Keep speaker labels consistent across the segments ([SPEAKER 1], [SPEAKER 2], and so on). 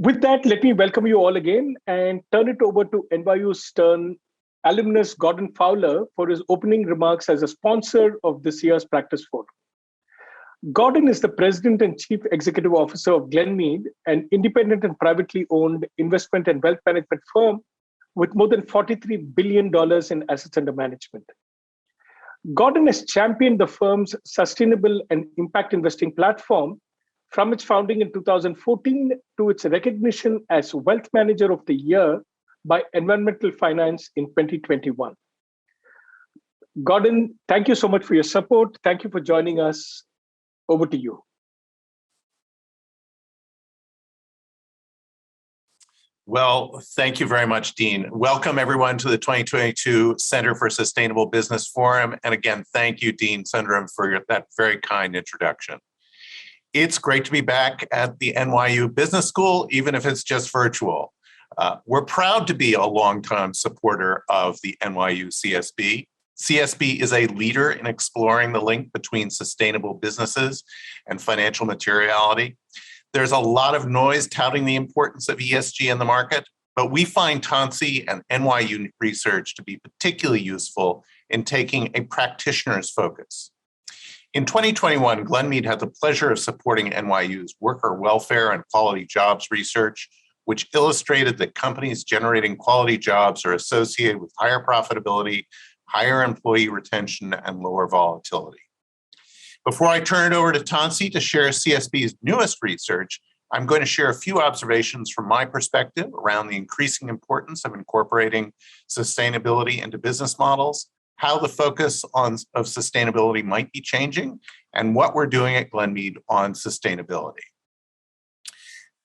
[SPEAKER 1] With that, let me welcome you all again and turn it over to NYU Stern alumnus Gordon Fowler for his opening remarks as a sponsor of this year's Practice Forum. Gordon is the President and Chief Executive Officer of Glenmede, an independent and privately owned investment and wealth management firm with more than $43 billion in assets under management. Gordon has championed the firm's sustainable and impact investing platform from its founding in 2014 to its recognition as Wealth Manager of the Year by Environmental Finance in 2021. Gordon, thank you so much for your support. Thank you for joining us. Over to you.
[SPEAKER 2] Well, thank you very much, Dean. Welcome everyone to the 2022 Center for Sustainable Business Forum. And again, thank you, Dean Sundaram, for that very kind introduction. It's great to be back at the NYU Business School, even if it's just virtual. We're proud to be a longtime supporter of the NYU CSB. CSB is a leader in exploring the link between sustainable businesses and financial materiality. There's a lot of noise touting the importance of ESG in the market, but we find Tansi and NYU research to be particularly useful in taking a practitioner's focus. In 2021, Glenmede had the pleasure of supporting NYU's worker welfare and quality jobs research, which illustrated that companies generating quality jobs are associated with higher profitability, higher employee retention, and lower volatility. Before I turn it over to Tansi to share CSB's newest research, I'm going to share a few observations from my perspective around the increasing importance of incorporating sustainability into business models, how the focus of sustainability might be changing, and what we're doing at Glenmede on sustainability.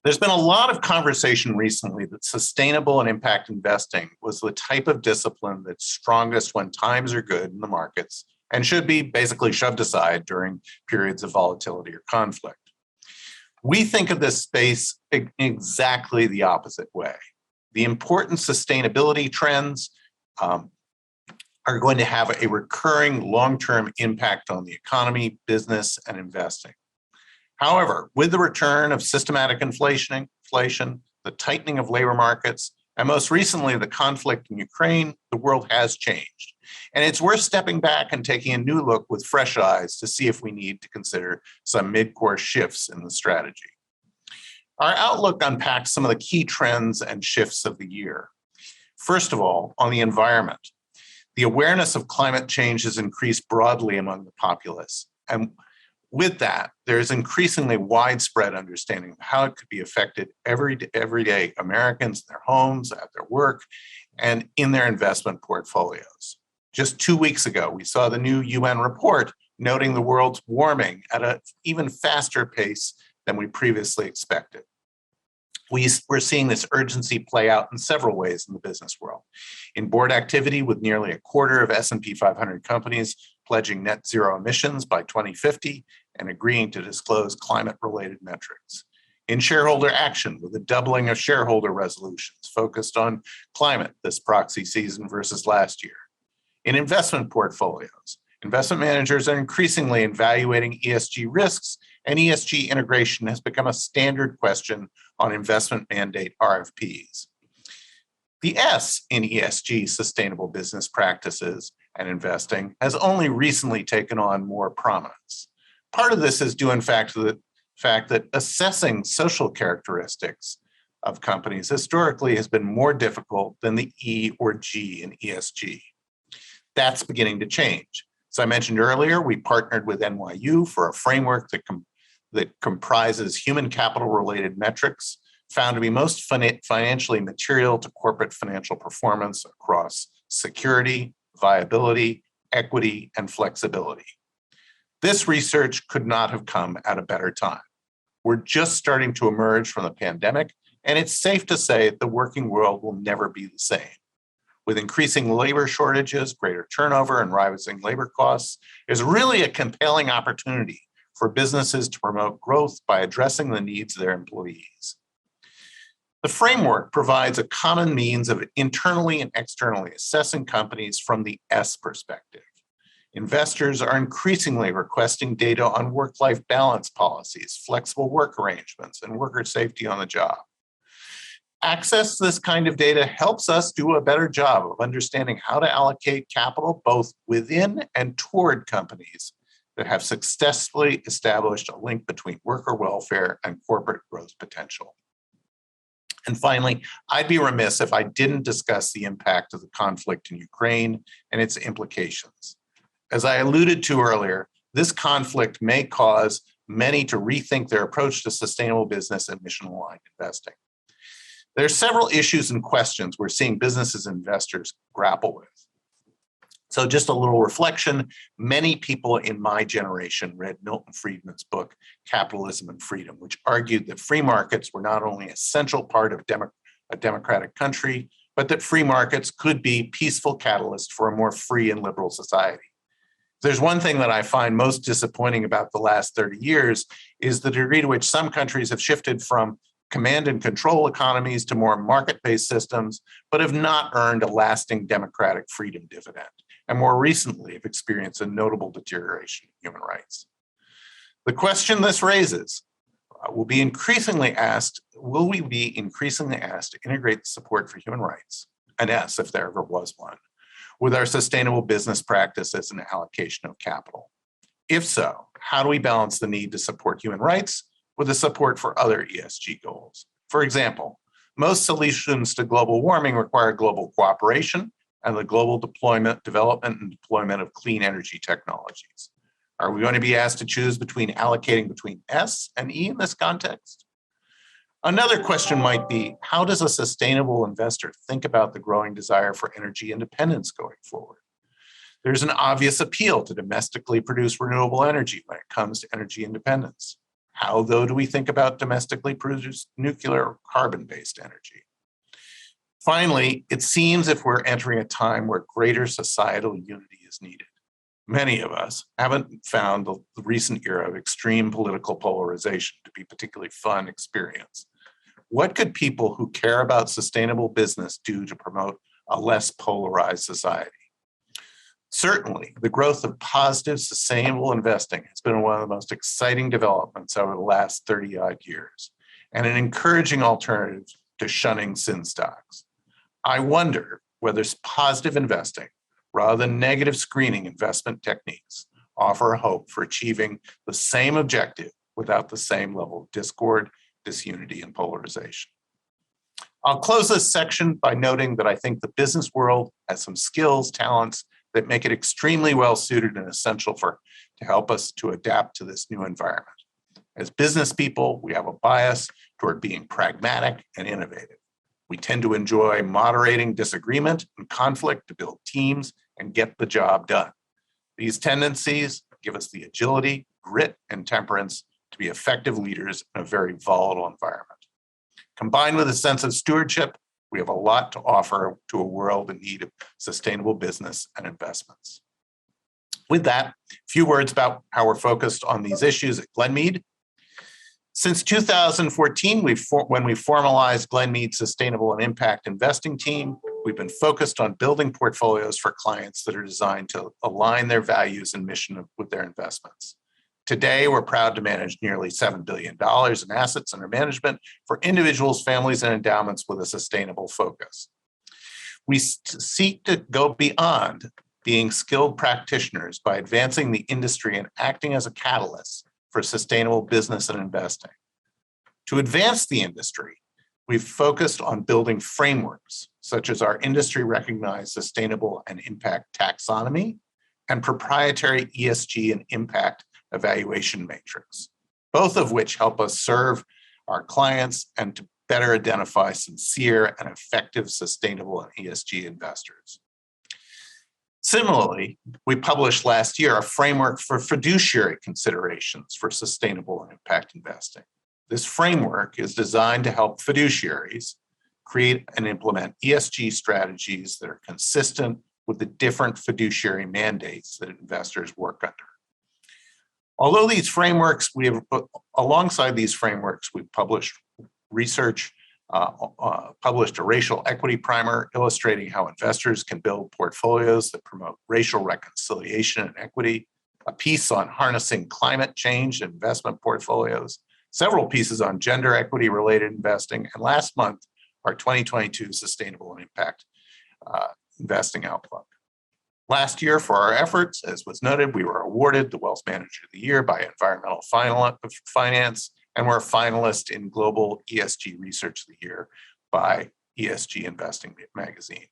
[SPEAKER 2] There's been a lot of conversation recently that sustainable and impact investing was the type of discipline that's strongest when times are good in the markets and should be basically shoved aside during periods of volatility or conflict. We think of this space in exactly the opposite way. The important sustainability trends are going to have a recurring long-term impact on the economy, business, and investing. However, with the return of systematic inflation, the tightening of labor markets, and most recently the conflict in Ukraine, the world has changed. And it's worth stepping back and taking a new look with fresh eyes to see if we need to consider some mid-course shifts in the strategy. Our outlook unpacks some of the key trends and shifts of the year. First of all, on the environment, the awareness of climate change has increased broadly among the populace. And with that, there is increasingly widespread understanding of how it could be affected everyday Americans in their homes, at their work, and in their investment portfolios. Just 2 weeks ago, we saw the new UN report noting the world's warming at an even faster pace than we previously expected. We're seeing this urgency play out in several ways in the business world. In board activity, with nearly a quarter of S&P 500 companies pledging net zero emissions by 2050 and agreeing to disclose climate-related metrics. In shareholder action, with a doubling of shareholder resolutions focused on climate this proxy season versus last year. In investment portfolios, investment managers are increasingly evaluating ESG risks, and ESG integration has become a standard question on investment mandate RFPs. The S in ESG, sustainable business practices and investing, has only recently taken on more prominence. Part of this is due, in fact, to the fact that assessing social characteristics of companies historically has been more difficult than the E or G in ESG. That's beginning to change. As I mentioned earlier, we partnered with NYU for a framework that comprises human capital-related metrics found to be most financially material to corporate financial performance across security, viability, equity, and flexibility. This research could not have come at a better time. We're just starting to emerge from the pandemic, and it's safe to say the working world will never be the same. With increasing labor shortages, greater turnover, and rising labor costs, there's really a compelling opportunity for businesses to promote growth by addressing the needs of their employees. The framework provides a common means of internally and externally assessing companies from the S perspective. Investors are increasingly requesting data on work-life balance policies, flexible work arrangements, and worker safety on the job. Access to this kind of data helps us do a better job of understanding how to allocate capital both within and toward companies that have successfully established a link between worker welfare and corporate growth potential. And finally, I'd be remiss if I didn't discuss the impact of the conflict in Ukraine and its implications. As I alluded to earlier, this conflict may cause many to rethink their approach to sustainable business and mission-aligned investing. There are several issues and questions we're seeing businesses and investors grapple with. So just a little reflection, many people in my generation read Milton Friedman's book, Capitalism and Freedom, which argued that free markets were not only a central part of a democratic country, but that free markets could be peaceful catalysts for a more free and liberal society. If there's one thing that I find most disappointing about the last 30 years is the degree to which some countries have shifted from command and control economies to more market-based systems, but have not earned a lasting democratic freedom dividend, and more recently have experienced a notable deterioration in human rights. The question this raises will we be increasingly asked to integrate the support for human rights, an S if there ever was one, with our sustainable business practices and allocation of capital? If so, how do we balance the need to support human rights with the support for other ESG goals? For example, most solutions to global warming require global cooperation and the global development and deployment of clean energy technologies. Are we going to be asked to choose allocating between S and E in this context? Another question might be, how does a sustainable investor think about the growing desire for energy independence going forward? There's an obvious appeal to domestically produce renewable energy when it comes to energy independence. How, though, do we think about domestically produced nuclear or carbon-based energy? Finally, it seems if we're entering a time where greater societal unity is needed. Many of us haven't found the recent era of extreme political polarization to be a particularly fun experience. What could people who care about sustainable business do to promote a less polarized society? Certainly, the growth of positive, sustainable investing has been one of the most exciting developments over the last 30-odd years, and an encouraging alternative to shunning sin stocks. I wonder whether positive investing, rather than negative screening investment techniques, offer hope for achieving the same objective without the same level of discord, disunity, and polarization. I'll close this section by noting that I think the business world has some skills, talents, that make it extremely well suited and essential to help us to adapt to this new environment. As business people, we have a bias toward being pragmatic and innovative. We tend to enjoy moderating disagreement and conflict to build teams and get the job done. These tendencies give us the agility, grit, and temperance to be effective leaders in a very volatile environment. Combined with a sense of stewardship, we have a lot to offer to a world in need of sustainable business and investments. With that, a few words about how we're focused on these issues at Glenmede. Since 2014, when we formalized Glenmede's Sustainable and Impact Investing team, we've been focused on building portfolios for clients that are designed to align their values and mission with their investments. Today, we're proud to manage nearly $7 billion in assets under management for individuals, families, and endowments with a sustainable focus. We seek to go beyond being skilled practitioners by advancing the industry and acting as a catalyst for sustainable business and investing. To advance the industry, we've focused on building frameworks, such as our industry-recognized sustainable and impact taxonomy and proprietary ESG and impact evaluation matrix, both of which help us serve our clients and to better identify sincere and effective sustainable and ESG investors. Similarly, we published last year a framework for fiduciary considerations for sustainable and impact investing. This framework is designed to help fiduciaries create and implement ESG strategies that are consistent with the different fiduciary mandates that investors work under. Although these frameworks, alongside these frameworks, we've published research, published a racial equity primer illustrating how investors can build portfolios that promote racial reconciliation and equity, a piece on harnessing climate change in investment portfolios, several pieces on gender equity related investing, and last month, our 2022 Sustainable and Impact Investing Outlook. Last year, for our efforts, as was noted, we were awarded the Wealth Manager of the Year by Environmental Finance, and we're a finalist in Global ESG Research of the Year by ESG Investing Magazine.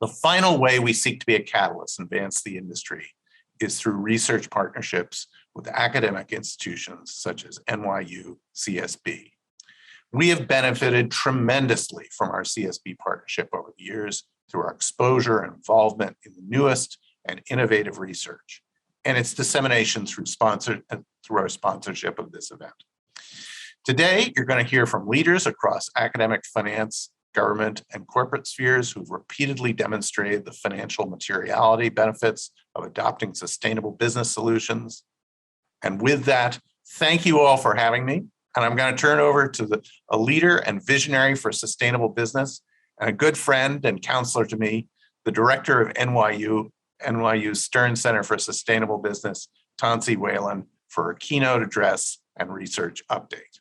[SPEAKER 2] The final way we seek to be a catalyst and advance the industry is through research partnerships with academic institutions such as NYU CSB. We have benefited tremendously from our CSB partnership over the years through our exposure and involvement in the newest and innovative research, and its dissemination through our sponsorship of this event. Today, you're going to hear from leaders across academic, finance, government, and corporate spheres who've repeatedly demonstrated the financial materiality benefits of adopting sustainable business solutions. And with that, thank you all for having me. And I'm going to turn over to a leader and visionary for sustainable business and a good friend and counselor to me, the director of NYU's Stern Center for Sustainable Business, Tansy Whalen, for a keynote address and research update.